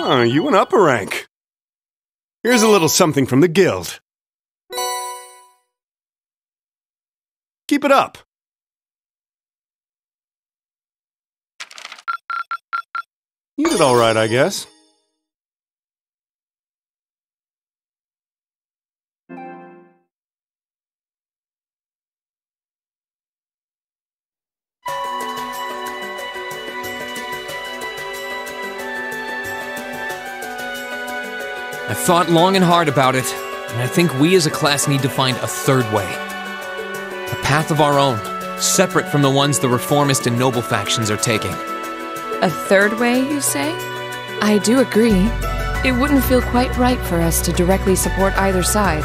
Ah, you went up a rank. Here's a little something from the guild. Keep it up. You did all right, I guess. I've thought long and hard about it, and I think we as a class need to find a third way. A path of our own, separate from the ones the reformist and noble factions are taking. A third way, you say? I do agree. It wouldn't feel quite right for us to directly support either side.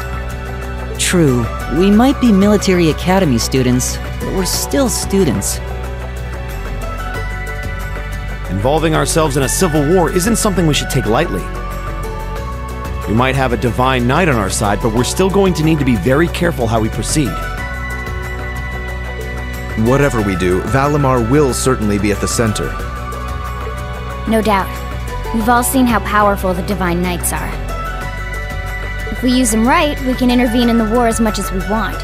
True, we might be military academy students, but we're still students. Involving ourselves in a civil war isn't something we should take lightly. We might have a divine knight on our side, but we're still going to need to be very careful how we proceed. Whatever we do, Valimar will certainly be at the center. No doubt. We've all seen how powerful the Divine Knights are. If we use them right, we can intervene in the war as much as we want.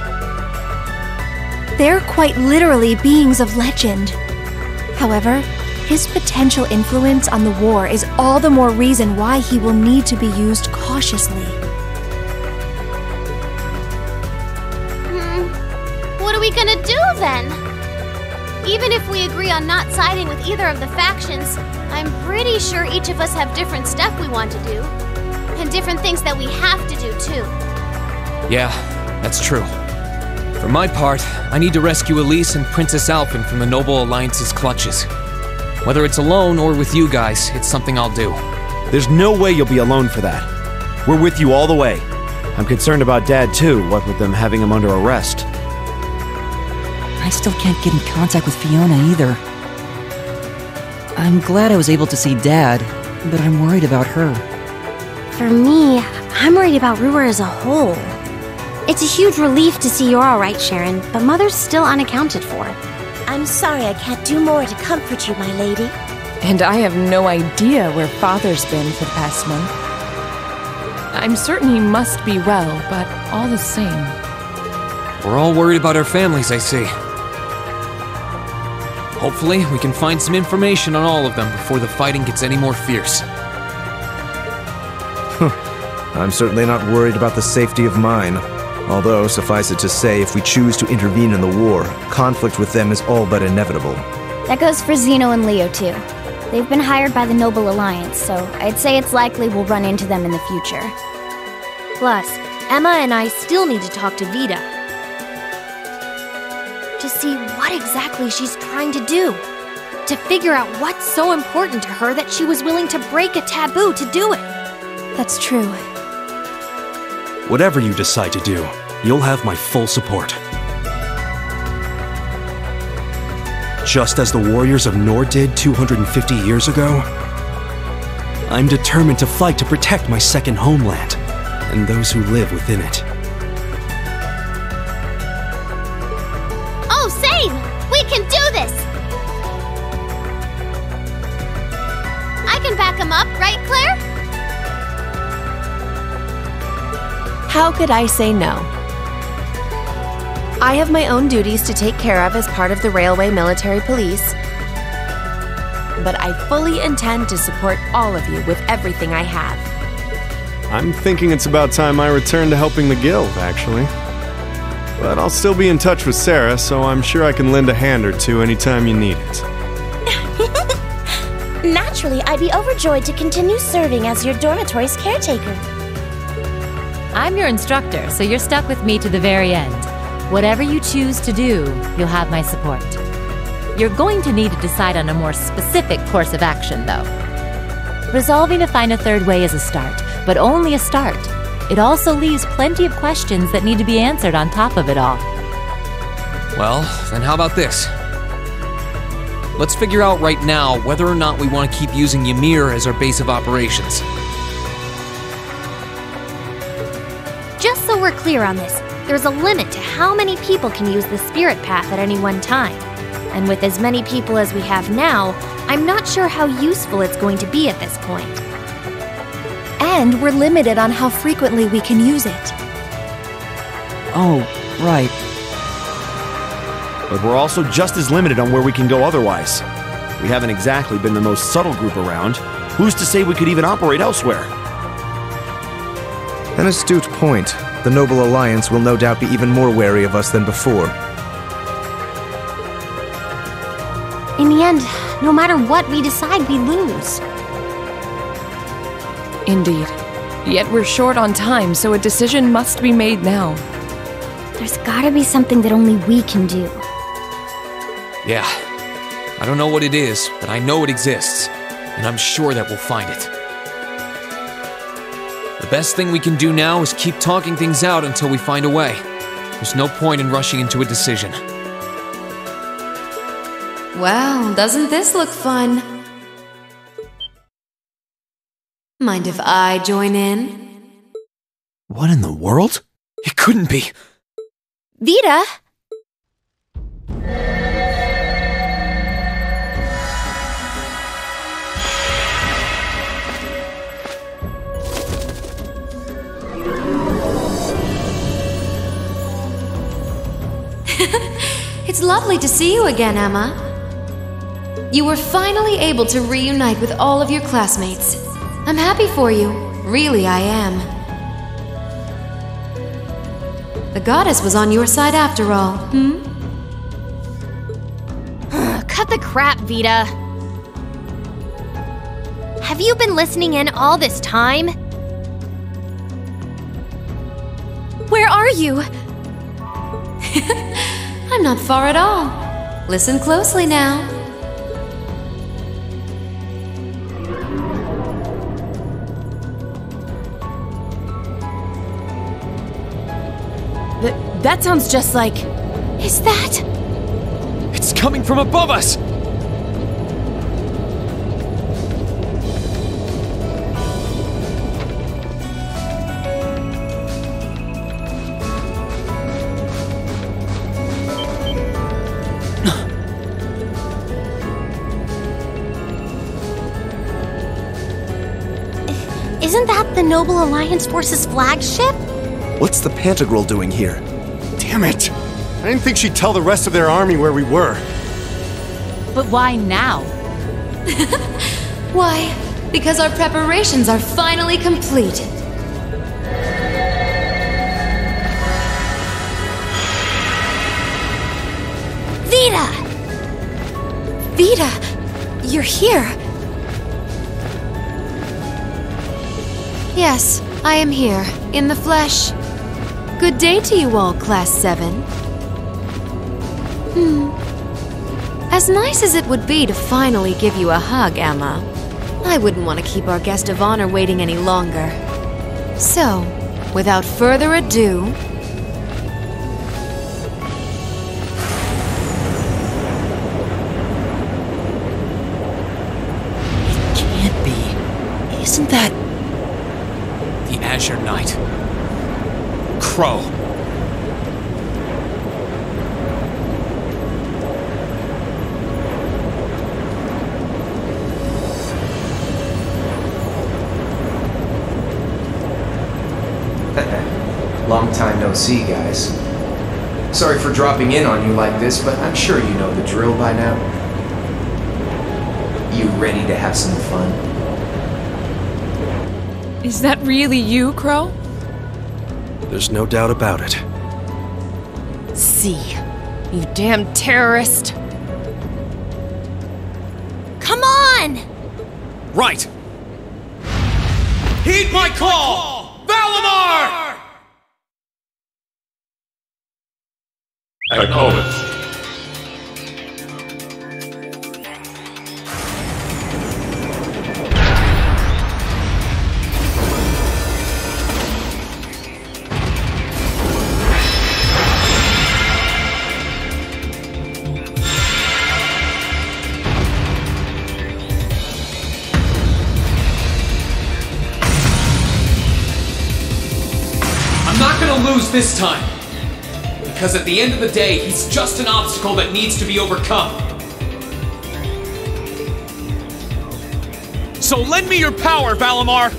They're quite literally beings of legend. However, his potential influence on the war is all the more reason why he will need to be used cautiously. What are we gonna do then? Even if we agree on not siding with either of the factions, I'm pretty sure each of us have different stuff we want to do. And different things that we have to do, too. Yeah, that's true. For my part, I need to rescue Elise and Princess Alphen from the Noble Alliance's clutches. Whether it's alone or with you guys, it's something I'll do. There's no way you'll be alone for that. We're with you all the way. I'm concerned about Dad, too, what with them having him under arrest. I still can't get in contact with Fiona either. I'm glad I was able to see Dad, but I'm worried about her. For me, I'm worried about Ruhr as a whole. It's a huge relief to see you're alright, Sharon, but Mother's still unaccounted for. I'm sorry I can't do more to comfort you, my lady. And I have no idea where Father's been for the past month. I'm certain he must be well, but all the same. We're all worried about our families, I see. Hopefully, we can find some information on all of them before the fighting gets any more fierce. I'm certainly not worried about the safety of mine. Although, suffice it to say, if we choose to intervene in the war, conflict with them is all but inevitable. That goes for Xeno and Leo, too. They've been hired by the Noble Alliance, so I'd say it's likely we'll run into them in the future. Plus, Emma and I still need to talk to Vita. To see what exactly she's trying to do. To figure out what's so important to her that she was willing to break a taboo to do it. That's true. Whatever you decide to do, you'll have my full support. Just as the warriors of Nord did 250 years ago, I'm determined to fight to protect my second homeland and those who live within it. Oh, same! We can do this! I can back him up, right, Claire? How could I say no? I have my own duties to take care of as part of the Railway Military Police, but I fully intend to support all of you with everything I have. I'm thinking it's about time I return to helping the guild, actually. But I'll still be in touch with Sarah, so I'm sure I can lend a hand or two anytime you need it. Naturally, I'd be overjoyed to continue serving as your dormitory's caretaker. I'm your instructor, so you're stuck with me to the very end. Whatever you choose to do, you'll have my support. You're going to need to decide on a more specific course of action, though. Resolving to find a third way is a start, but only a start. It also leaves plenty of questions that need to be answered on top of it all. Well, then how about this? Let's figure out right now whether or not we want to keep using Ymir as our base of operations. Just so we're clear on this, there's a limit to how many people can use the Spirit Path at any one time. And with as many people as we have now, I'm not sure how useful it's going to be at this point. And we're limited on how frequently we can use it. Oh, right. But we're also just as limited on where we can go otherwise. We haven't exactly been the most subtle group around. Who's to say we could even operate elsewhere? An astute point. The Noble Alliance will no doubt be even more wary of us than before. In the end, no matter what we decide, we lose. Indeed. Yet we're short on time, so a decision must be made now. There's gotta be something that only we can do. Yeah. I don't know what it is, but I know it exists. And I'm sure that we'll find it. The best thing we can do now is keep talking things out until we find a way. There's no point in rushing into a decision. Well, doesn't this look fun? Mind if I join in? What in the world? It couldn't be. Vita! It's lovely to see you again, Emma. You were finally able to reunite with all of your classmates. I'm happy for you. Really, I am. The goddess was on your side after all, Cut the crap, Vita. Have you been listening in all this time? Where are you? I'm not far at all. Listen closely now. That sounds just like... Is that... It's coming from above us! Isn't that the Noble Alliance Force's flagship? What's the Pentagruel doing here? Damn it! I didn't think she'd tell the rest of their army where we were. But why now? Why? Because our preparations are finally complete. Vita! Vita, you're here. Yes, I am here, in the flesh. Good day to you all, Class 7. As nice as it would be to finally give you a hug, Emma, I wouldn't want to keep our guest of honor waiting any longer. So, without further ado... It can't be. Isn't that... The Azure Knight. Crow. Long time no see, guys. Sorry for dropping in on you like this, but I'm sure you know the drill by now. You ready to have some fun? Is that really you, Crow? There's no doubt about it. See, you damn terrorist. Come on! Right! Heed my call! Valimar! I call it. I'm not gonna lose this time. Because at the end of the day, he's just an obstacle that needs to be overcome. So lend me your power, Valimar!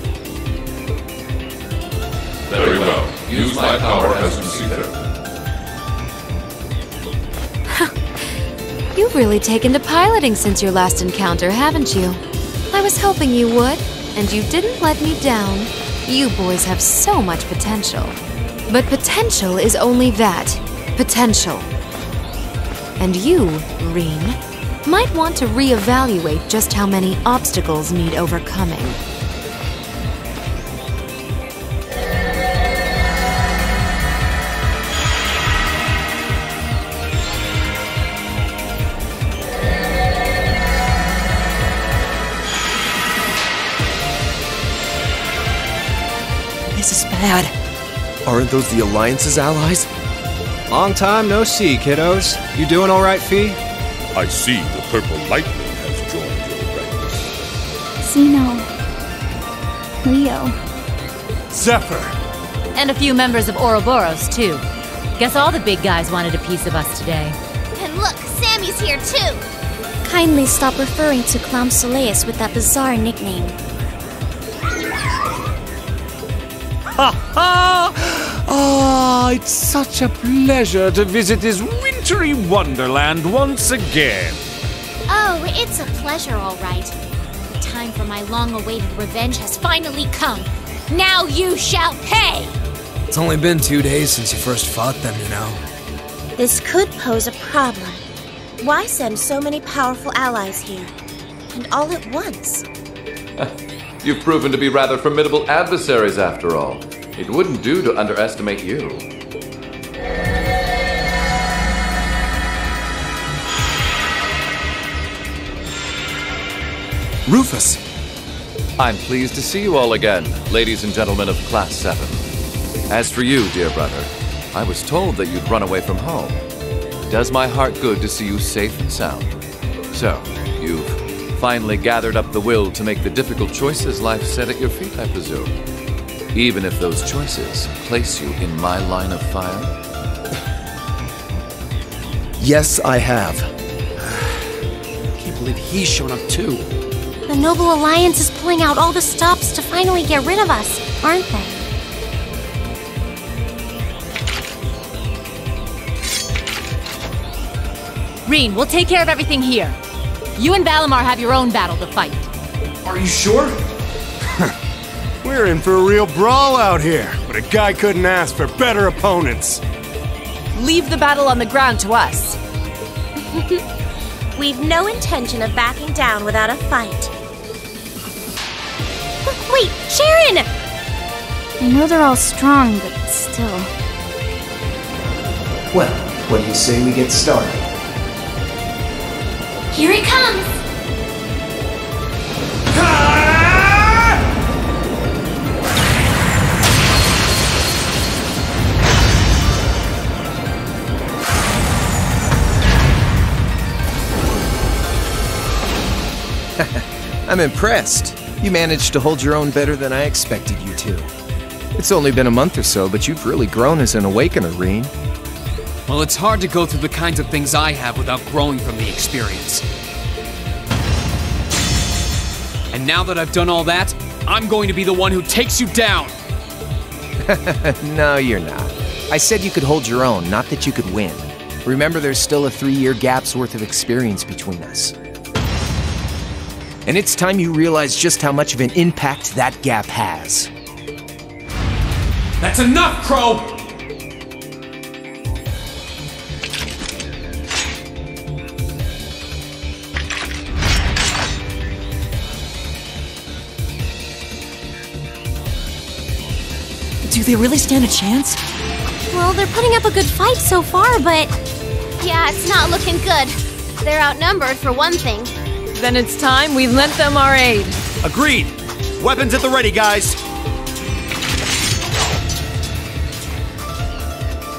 Very well. Use my power as you see fit. You've really taken to piloting since your last encounter, haven't you? I was hoping you would, and you didn't let me down. You boys have so much potential. But potential is only that. Potential. And you, Reen, might want to reevaluate just how many obstacles need overcoming. This is bad. Aren't those the Alliance's allies? Long time no see, kiddos. You doing all right, Fee? I see the purple lightning has joined your ranks. Xeno. Leo. Zephyr. And a few members of Ouroboros, too. Guess all the big guys wanted a piece of us today. And look, Sammy's here too! Kindly stop referring to Clown Soleus with that bizarre nickname. Ha ha! Ah, it's such a pleasure to visit this wintry wonderland once again. Oh, it's a pleasure, all right. The time for my long-awaited revenge has finally come. Now you shall pay! It's only been 2 days since you first fought them, you know. This could pose a problem. Why send so many powerful allies here? And all at once? You've proven to be rather formidable adversaries after all. It wouldn't do to underestimate you. Rufus! I'm pleased to see you all again, ladies and gentlemen of Class 7. As for you, dear brother, I was told that you'd run away from home. It does my heart good to see you safe and sound. So, you've finally gathered up the will to make the difficult choices life set at your feet, I presume. Even if those choices place you in my line of fire? Yes, I have. Can't believe he's shown up too. The Noble Alliance is pulling out all the stops to finally get rid of us, aren't they? Reen, we'll take care of everything here. You and Valimar have your own battle to fight. Are you sure? We're in for a real brawl out here, but a guy couldn't ask for better opponents. Leave the battle on the ground to us. We've no intention of backing down without a fight. Wait, Sharon! I know they're all strong, but still. Well, what do you say we get started? Here it comes! I'm impressed. You managed to hold your own better than I expected you to. It's only been a month or so, but you've really grown as an Awakener, Reen. Well, it's hard to go through the kinds of things I have without growing from the experience. And now that I've done all that, I'm going to be the one who takes you down! No, you're not. I said you could hold your own, not that you could win. Remember, there's still a 3-year gap's worth of experience between us. And it's time you realize just how much of an impact that gap has. That's enough, Crow! Do they really stand a chance? Well, they're putting up a good fight so far, but... Yeah, it's not looking good. They're outnumbered, for one thing. Then it's time we lent them our aid. Agreed! Weapons at the ready, guys!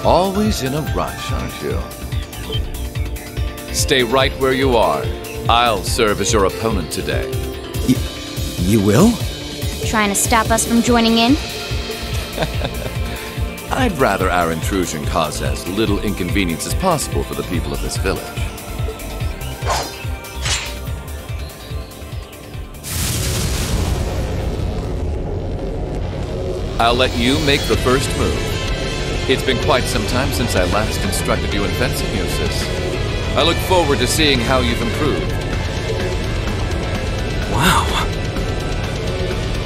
Always in a rush, aren't you? Stay right where you are. I'll serve as your opponent today. You will? Trying to stop us from joining in? I'd rather our intrusion cause as little inconvenience as possible for the people of this village. I'll let you make the first move. It's been quite some time since I last instructed you in fencing uses. I look forward to seeing how you've improved. Wow.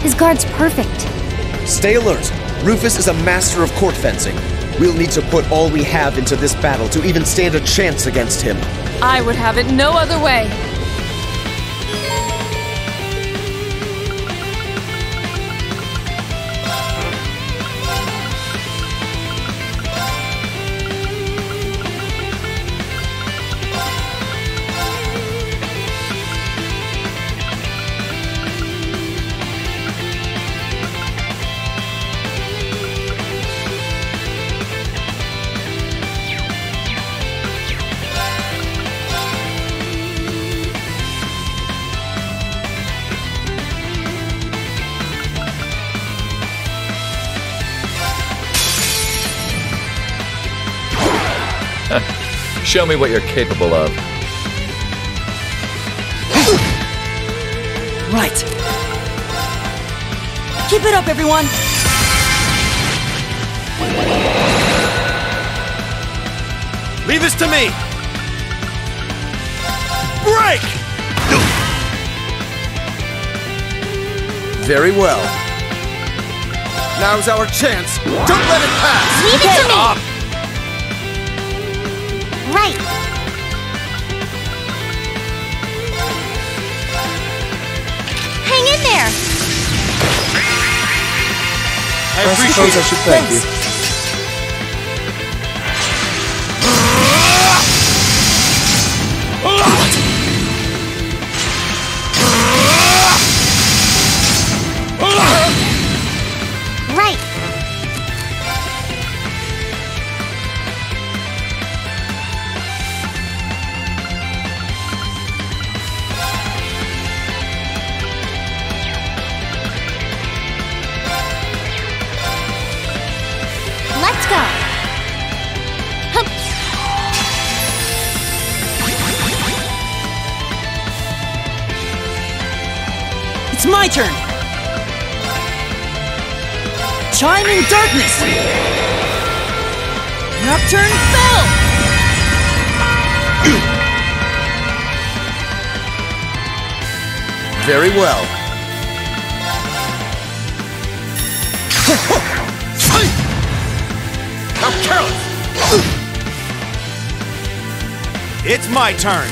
His guard's perfect. Stay alert. Rufus is a master of court fencing. We'll need to put all we have into this battle to even stand a chance against him. I would have it no other way. Show me what you're capable of. Right. Keep it up, everyone! Leave this to me! Break! Very well. Now's our chance. Don't let it pass! Leave it to me! Right. Hang in there! I suppose I should thank you. Right. Let's go. Hup. It's my turn! Chiming Darkness! Nocturne Bell! Very well. How careless! It's my turn!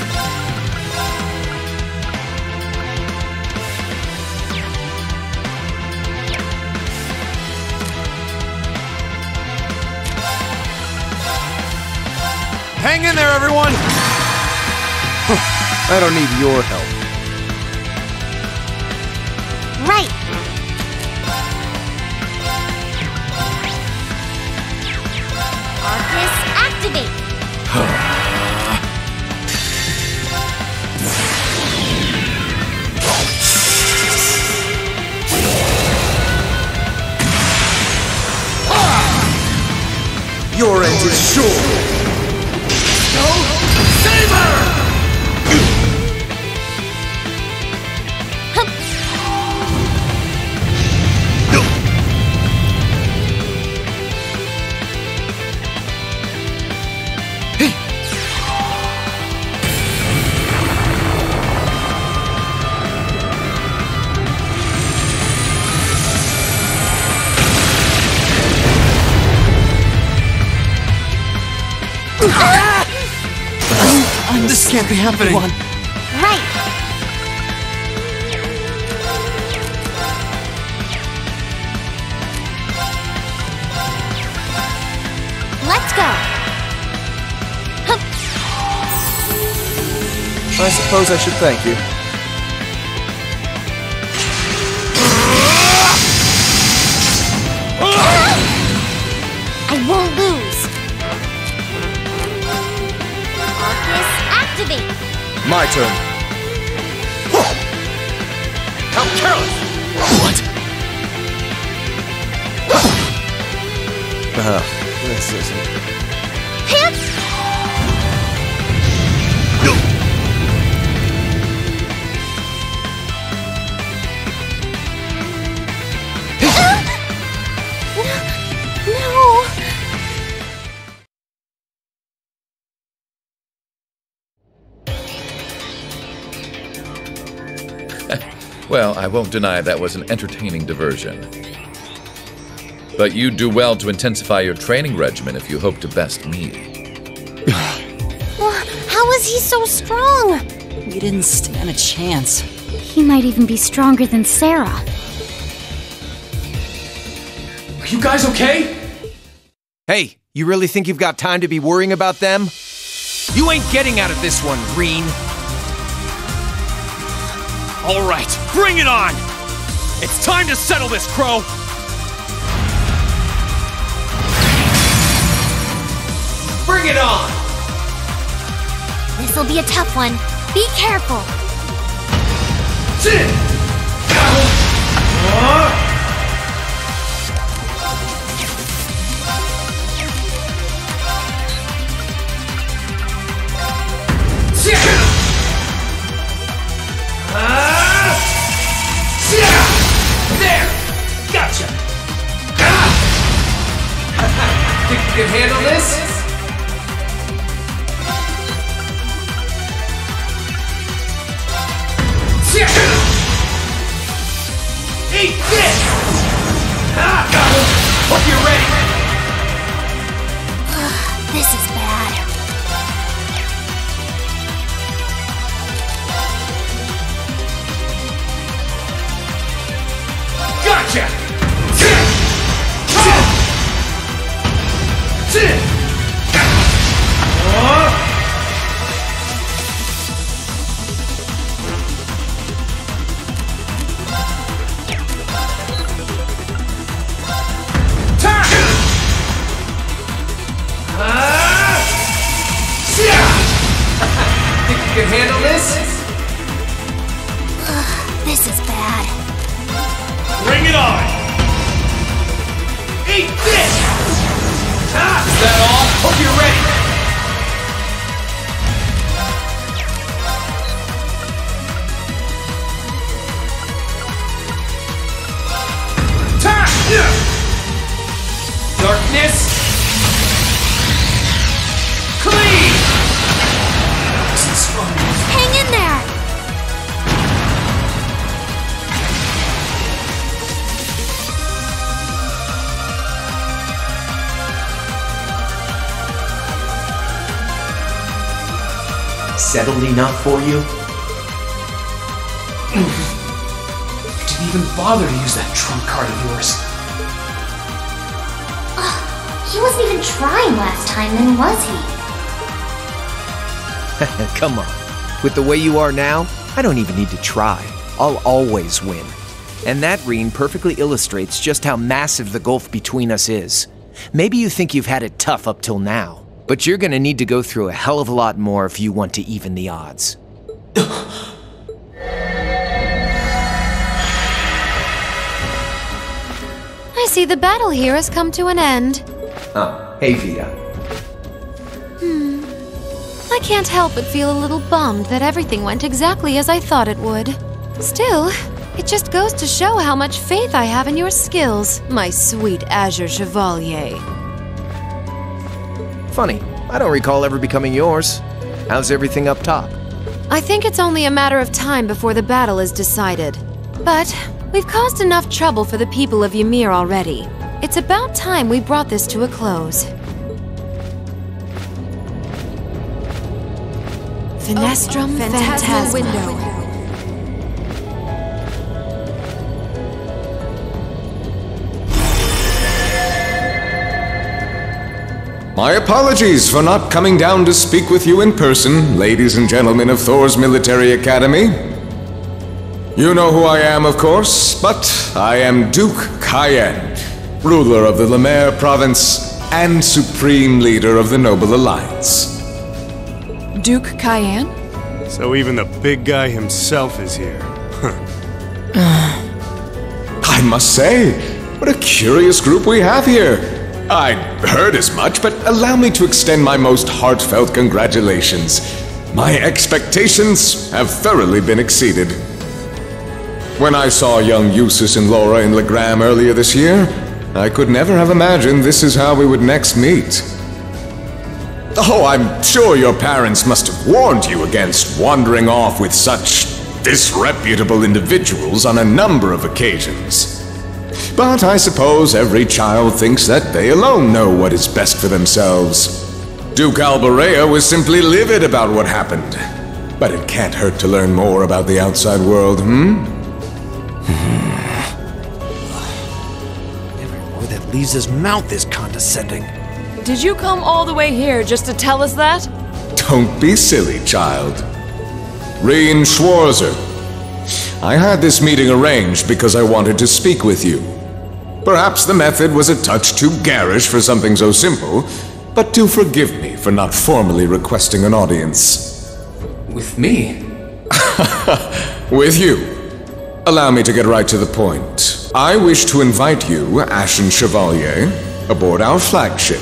Hang in there, everyone! I don't need your help. Right. Artifice activate. Your end is sure. This can't be happening. Right. Let's go. Hup. I suppose I should thank you. I won't lose. Artifice activate. My turn. How careless! What? This isn't... Hip. Well, I won't deny that was an entertaining diversion. But you'd do well to intensify your training regimen if you hope to best me. How is he so strong? We didn't stand a chance. He might even be stronger than Sarah. Are you guys okay? Hey, you really think you've got time to be worrying about them? You ain't getting out of this one, Green. All right, bring it on! It's time to settle this, Crow! Bring it on! This'll be a tough one. Be careful. There! Gotcha! Think you can handle this? Eat this! Hope you're ready! This is bad. Gotcha! Think you can handle this? This is bad. Bring it on! Eat this! Is that all? Hope you're ready! Darkness! Clean! Hang in there! Settled enough for you? Didn't even bother to use that trump card of yours. He wasn't even trying last time, then was he? Come on. With the way you are now, I don't even need to try. I'll always win. And that Reen perfectly illustrates just how massive the gulf between us is. Maybe you think you've had it tough up till now, but you're gonna need to go through a hell of a lot more if you want to even the odds. I see the battle here has come to an end. Oh, hey Vita. I can't help but feel a little bummed that everything went exactly as I thought it would. Still, it just goes to show how much faith I have in your skills, my sweet Azure Chevalier. Funny, I don't recall ever becoming yours. How's everything up top? I think it's only a matter of time before the battle is decided. But we've caused enough trouble for the people of Ymir already. It's about time we brought this to a close. Finestrum Phantasma Window. My apologies for not coming down to speak with you in person, ladies and gentlemen of Thor's Military Academy. You know who I am, of course, but I am Duke Cayenne, ruler of the Lemare province and supreme leader of the Noble Alliance. Duke Cayenne? So even the big guy himself is here. I must say, what a curious group we have here. I'd heard as much, but allow me to extend my most heartfelt congratulations. My expectations have thoroughly been exceeded. When I saw young Eustace and Laura in Legram earlier this year, I could never have imagined this is how we would next meet. Oh, I'm sure your parents must have warned you against wandering off with such disreputable individuals on a number of occasions. But I suppose every child thinks that they alone know what is best for themselves. Duke Albarea was simply livid about what happened. But it can't hurt to learn more about the outside world, Every word that leaves his mouth is condescending. Did you come all the way here just to tell us that? Don't be silly, child. Reen Schwarzer. I had this meeting arranged because I wanted to speak with you. Perhaps the method was a touch too garish for something so simple, but do forgive me for not formally requesting an audience. With me? With you. Allow me to get right to the point. I wish to invite you, Ashen Chevalier, aboard our flagship.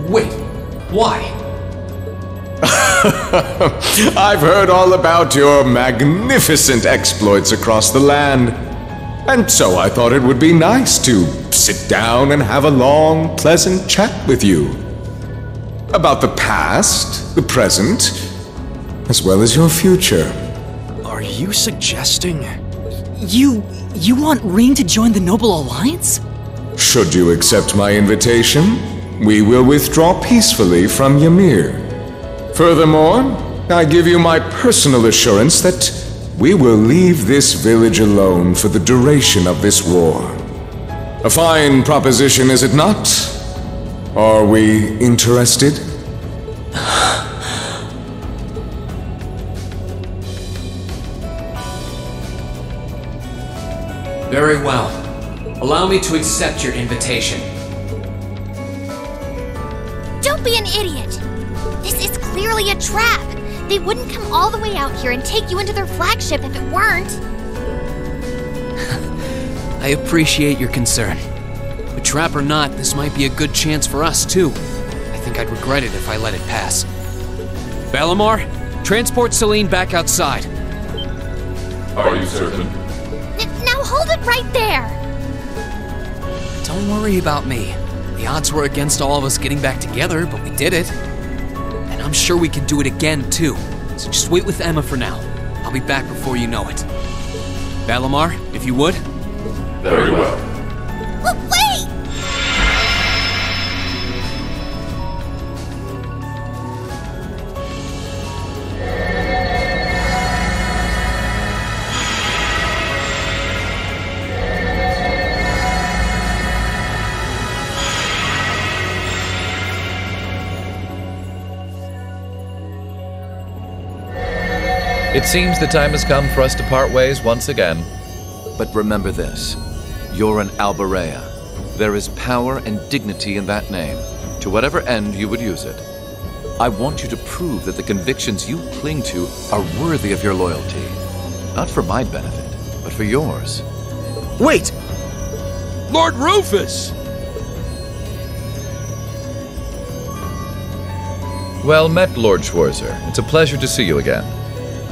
Wait, why? I've heard all about your magnificent exploits across the land. And so I thought it would be nice to sit down and have a long, pleasant chat with you. About the past, the present, as well as your future. Are you suggesting... You want Reen to join the Noble Alliance? Should you accept my invitation, we will withdraw peacefully from Ymir. Furthermore, I give you my personal assurance that we will leave this village alone for the duration of this war. A fine proposition, is it not? Are we interested? Very well. Allow me to accept your invitation. Don't be an idiot! This is clearly a trap! They wouldn't come all the way out here and take you into their flagship if it weren't. I appreciate your concern. But trap or not, this might be a good chance for us, too. I think I'd regret it if I let it pass. Balamar, transport Celine back outside. Are you certain? Now hold it right there! Don't worry about me. The odds were against all of us getting back together, but we did it. And I'm sure we can do it again, too. So just wait with Emma for now. I'll be back before you know it. Balamar, if you would. Very well. Wait! It seems the time has come for us to part ways once again. But remember this. You're an Albarea. There is power and dignity in that name, to whatever end you would use it. I want you to prove that the convictions you cling to are worthy of your loyalty. Not for my benefit, but for yours. Wait! Lord Rufus! Well met, Lord Schwarzer. It's a pleasure to see you again.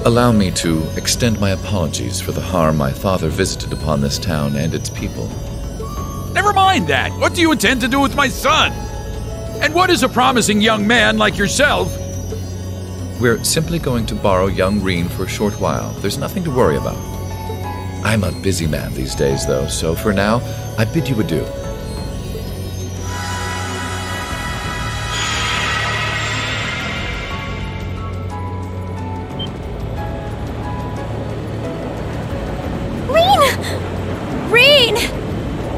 Allow me to extend my apologies for the harm my father visited upon this town and its people. Never mind that. What do you intend to do with my son? And what is a promising young man like yourself? We're simply going to borrow young Reen for a short while. There's nothing to worry about. I'm a busy man these days, though, so for now, I bid you adieu.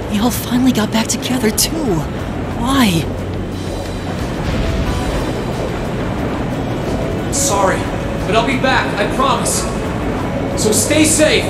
They all finally got back together, too. Why? Sorry, but I'll be back, I promise. So stay safe.